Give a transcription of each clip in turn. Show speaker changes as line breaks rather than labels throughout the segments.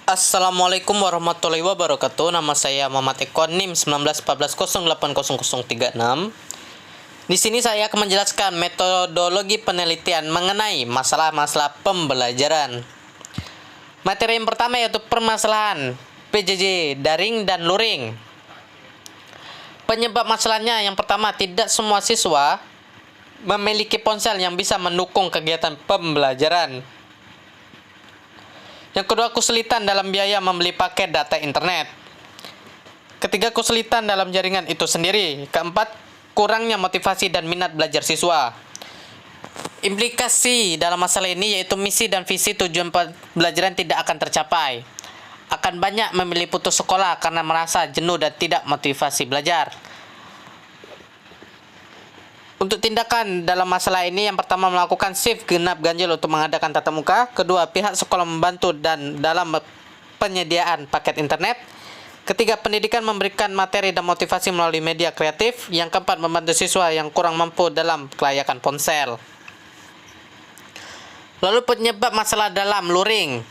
Assalamualaikum warahmatullahi wabarakatuh. Nama saya Muhammad Eko, NIM 1914080036. Di sini saya akan menjelaskan metodologi penelitian mengenai masalah-masalah pembelajaran. Materi yang pertama yaitu permasalahan PJJ daring dan luring. Penyebab masalahnya yang pertama, tidak semua siswa memiliki ponsel yang bisa mendukung kegiatan pembelajaran. Yang kedua, kesulitan dalam biaya membeli paket data internet. Ketiga, kesulitan dalam jaringan itu sendiri. Keempat, kurangnya motivasi dan minat belajar siswa. Implikasi dalam masalah ini yaitu misi dan visi tujuan pembelajaran tidak akan tercapai. Akan banyak memilih putus sekolah karena merasa jenuh dan tidak motivasi belajar. Untuk tindakan dalam masalah ini, yang pertama melakukan shift genap ganjil untuk mengadakan tatap muka. Kedua, pihak sekolah membantu dan dalam penyediaan paket internet. Ketiga, pendidikan memberikan materi dan motivasi melalui media kreatif. Yang keempat, membantu siswa yang kurang mampu dalam kelayakan ponsel. Lalu penyebab masalah dalam luring.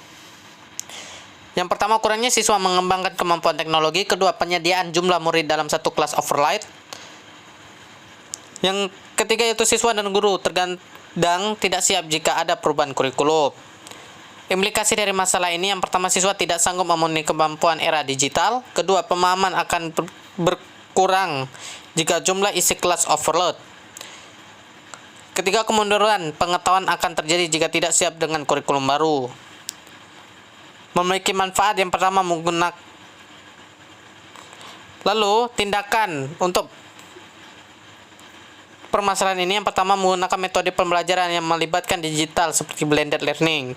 Yang pertama, kurangnya siswa mengembangkan kemampuan teknologi. Kedua, penyediaan jumlah murid dalam satu kelas overload. Yang ketiga yaitu siswa dan guru terkadang tidak siap jika ada perubahan kurikulum. Implikasi dari masalah ini, yang pertama, siswa tidak sanggup memenuhi kemampuan era digital. Kedua, pemahaman akan berkurang jika jumlah isi kelas overload. Ketiga, kemunduran pengetahuan akan terjadi jika tidak siap dengan kurikulum baru. Memiliki manfaat yang pertama menggunakan. Lalu tindakan untuk permasalahan ini, yang pertama menggunakan metode pembelajaran yang melibatkan digital seperti blended learning.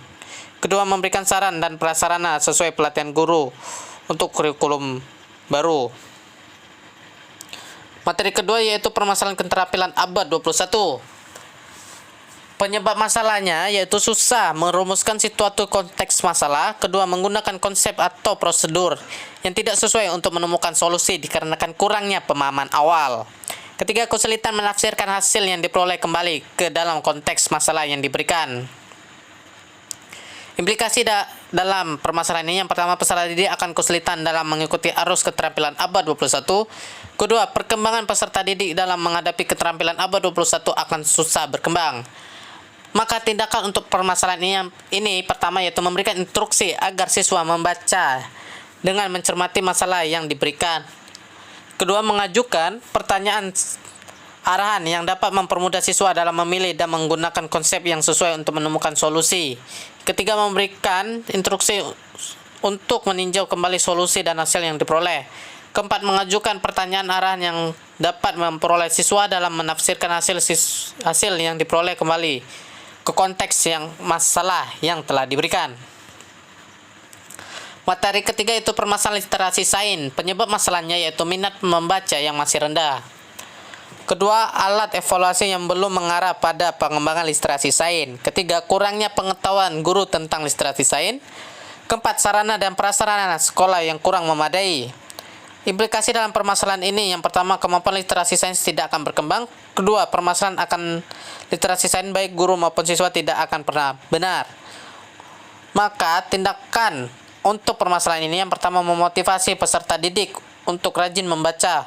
Kedua, memberikan saran dan prasarana sesuai pelatihan guru untuk kurikulum baru. Materi kedua yaitu permasalahan keterampilan abad 21. Penyebab masalahnya yaitu susah merumuskan suatu konteks masalah. Kedua, menggunakan konsep atau prosedur yang tidak sesuai untuk menemukan solusi dikarenakan kurangnya pemahaman awal. Ketiga, kesulitan menafsirkan hasil yang diperoleh kembali ke dalam konteks masalah yang diberikan. Implikasi dalam permasalahan ini, yang pertama, peserta didik akan kesulitan dalam mengikuti arus keterampilan abad 21. Kedua, perkembangan peserta didik dalam menghadapi keterampilan abad 21 akan susah berkembang. Maka tindakan untuk permasalahan ini pertama yaitu memberikan instruksi agar siswa membaca dengan mencermati masalah yang diberikan. Kedua, mengajukan pertanyaan arahan yang dapat mempermudah siswa dalam memilih dan menggunakan konsep yang sesuai untuk menemukan solusi. Ketiga, memberikan instruksi untuk meninjau kembali solusi dan hasil yang diperoleh. Keempat, mengajukan pertanyaan arahan yang dapat memperoleh siswa dalam menafsirkan hasil yang diperoleh kembali ke konteks yang masalah yang telah diberikan. Materi ketiga itu permasalahan literasi sains. Penyebab masalahnya yaitu minat membaca yang masih rendah. Kedua, alat evaluasi yang belum mengarah pada pengembangan literasi sains. Ketiga, kurangnya pengetahuan guru tentang literasi sains. Keempat, sarana dan prasarana sekolah yang kurang memadai. Implikasi dalam permasalahan ini, yang pertama, kemampuan literasi sains tidak akan berkembang. Kedua, permasalahan akan literasi sains baik guru maupun siswa tidak akan pernah benar. Maka tindakan untuk permasalahan ini, yang pertama, memotivasi peserta didik untuk rajin membaca.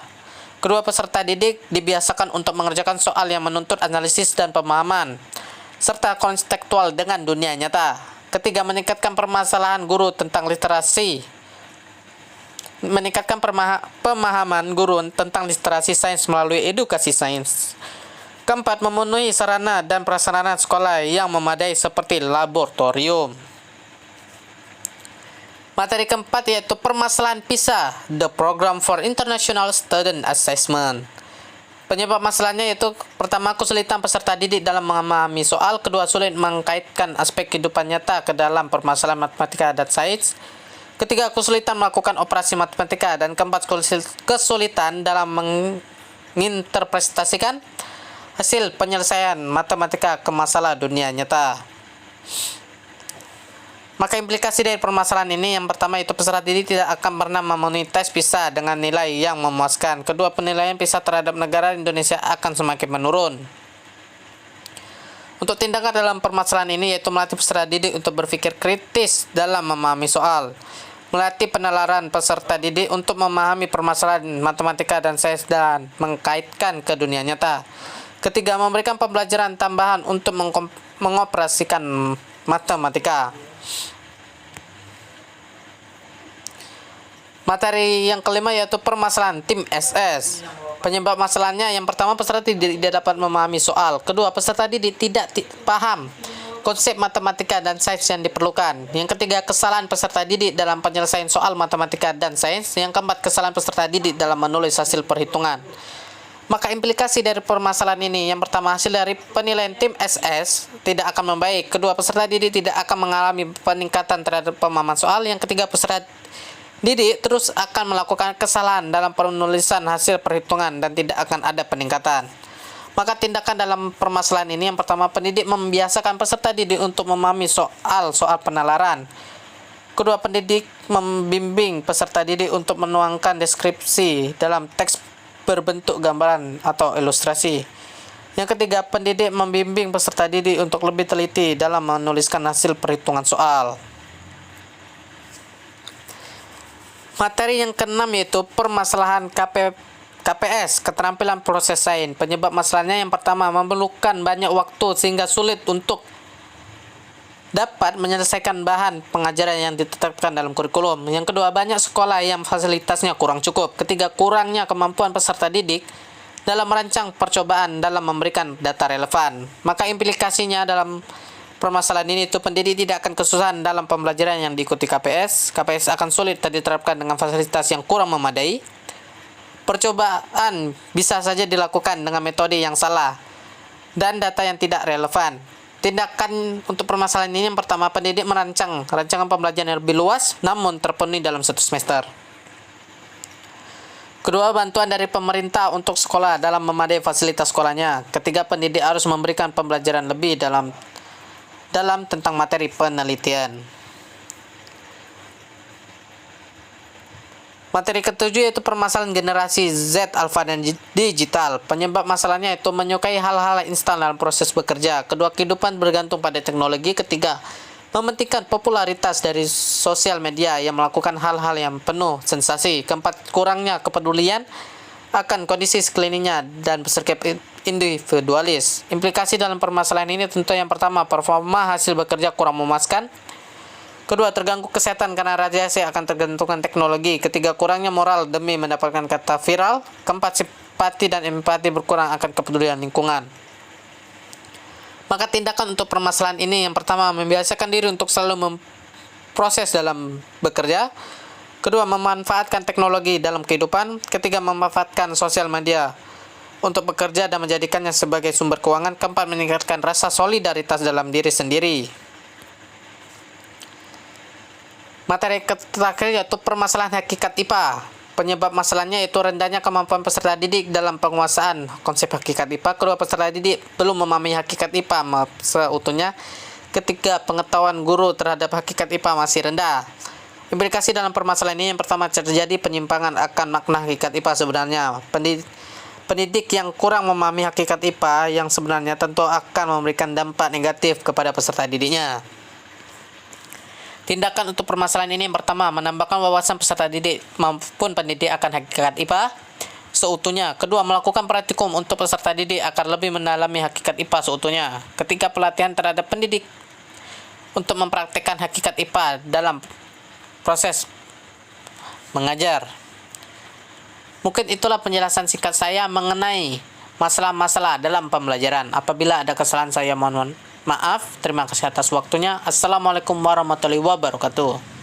Kedua, peserta didik dibiasakan untuk mengerjakan soal yang menuntut analisis dan pemahaman, serta kontekstual dengan dunia nyata. Ketiga, meningkatkan permasalahan guru tentang literasi. Meningkatkan pemahaman guru tentang literasi sains melalui edukasi sains. Keempat, memenuhi sarana dan prasarana sekolah yang memadai seperti laboratorium. Materi keempat yaitu permasalahan PISA, The Program for International Student Assessment. Penyebab masalahnya yaitu pertama, kesulitan peserta didik dalam memahami soal. Kedua, sulit mengkaitkan aspek kehidupan nyata ke dalam permasalahan matematika dan sains. Ketiga, kesulitan melakukan operasi matematika. Dan keempat, kesulitan dalam menginterpretasikan hasil penyelesaian matematika ke masalah dunia nyata. Maka implikasi dari permasalahan ini, yang pertama itu peserta didik tidak akan pernah memenuhi tes PISA dengan nilai yang memuaskan. Kedua, penilaian PISA terhadap negara Indonesia akan semakin menurun. Untuk tindakan dalam permasalahan ini yaitu melatih peserta didik untuk berpikir kritis dalam memahami soal. melatih penalaran peserta didik untuk memahami permasalahan matematika dan sains dan mengkaitkan ke dunia nyata. Ketiga, memberikan pembelajaran tambahan untuk mengoperasikan matematika. Materi yang kelima yaitu permasalahan tim SS. Penyebab masalahnya, yang pertama, peserta tidak dapat memahami soal. Kedua, peserta didik tidak paham konsep matematika dan sains yang diperlukan. Yang ketiga, kesalahan peserta didik dalam penyelesaian soal matematika dan sains. Yang keempat, kesalahan peserta didik dalam menulis hasil perhitungan. Maka implikasi dari permasalahan ini, yang pertama, hasil dari penilaian tim SS tidak akan membaik. Kedua, peserta didik tidak akan mengalami peningkatan terhadap pemahaman soal. Yang ketiga, peserta didik terus akan melakukan kesalahan dalam penulisan hasil perhitungan dan tidak akan ada peningkatan. Maka tindakan dalam permasalahan ini, yang pertama, pendidik membiasakan peserta didik untuk memahami soal penalaran. Kedua, pendidik membimbing peserta didik untuk menuangkan deskripsi dalam teks berbentuk gambaran atau ilustrasi. Yang ketiga, pendidik membimbing peserta didik untuk lebih teliti dalam menuliskan hasil perhitungan soal. Materi yang keenam yaitu permasalahan KPS, keterampilan proses sains. Penyebab masalahnya, yang pertama, memerlukan banyak waktu sehingga sulit untuk dapat menyelesaikan bahan pengajaran yang ditetapkan dalam kurikulum. Yang kedua, banyak sekolah yang fasilitasnya kurang cukup. Ketiga, kurangnya kemampuan peserta didik dalam merancang percobaan dalam memberikan data relevan. Maka implikasinya dalam permasalahan ini itu pendidik tidak akan kesusahan dalam pembelajaran yang diikuti KPS. KPS akan sulit diterapkan dengan fasilitas yang kurang memadai. Percobaan bisa saja dilakukan dengan metode yang salah dan data yang tidak relevan. Tindakan untuk permasalahan ini, yang pertama, pendidik merancang rancangan pembelajaran yang lebih luas namun terpenuhi dalam satu semester. Kedua, bantuan dari pemerintah untuk sekolah dalam memadai fasilitas sekolahnya. Ketiga, pendidik harus memberikan pembelajaran lebih dalam tentang materi penelitian. Materi ketujuh yaitu permasalahan generasi Z, alfa, dan digital. Penyebab masalahnya itu menyukai hal-hal instan dalam proses bekerja. Kedua, kehidupan bergantung pada teknologi. Ketiga, mementingkan popularitas dari sosial media yang melakukan hal-hal yang penuh sensasi. Keempat, kurangnya kepedulian akan kondisi sekelilingnya dan bersikap individualis. Implikasi dalam permasalahan ini tentu yang pertama, performa hasil bekerja kurang memuaskan. Kedua, terganggu kesehatan karena radiasi akan tergantungkan teknologi. Ketiga, kurangnya moral demi mendapatkan kata viral. Keempat, simpati dan empati berkurang akan kepedulian lingkungan. Maka tindakan untuk permasalahan ini, yang pertama, membiasakan diri untuk selalu memproses dalam bekerja. Kedua, memanfaatkan teknologi dalam kehidupan. Ketiga, memanfaatkan sosial media untuk bekerja dan menjadikannya sebagai sumber keuangan. Keempat, meningkatkan rasa solidaritas dalam diri sendiri. Materi terakhir yaitu permasalahan hakikat IPA. Penyebab masalahnya yaitu rendahnya kemampuan peserta didik dalam penguasaan konsep hakikat IPA. Kedua, peserta didik belum memahami hakikat IPA seutuhnya. Ketiga, pengetahuan guru terhadap hakikat IPA masih rendah. Implikasi dalam permasalahan ini, yang pertama, terjadi penyimpangan akan makna hakikat IPA sebenarnya. Pendidik yang kurang memahami hakikat IPA yang sebenarnya tentu akan memberikan dampak negatif kepada peserta didiknya. Tindakan untuk permasalahan ini, yang pertama, menambahkan wawasan peserta didik maupun pendidik akan hakikat IPA seutuhnya. Kedua, melakukan praktikum untuk peserta didik agar lebih mendalami hakikat IPA seutuhnya. Ketiga, pelatihan terhadap pendidik untuk mempraktikkan hakikat IPA dalam proses mengajar. Mungkin itulah penjelasan singkat saya mengenai masalah-masalah dalam pembelajaran. Apabila ada kesalahan, saya mohon maaf. Terima kasih atas waktunya. Assalamualaikum warahmatullahi wabarakatuh.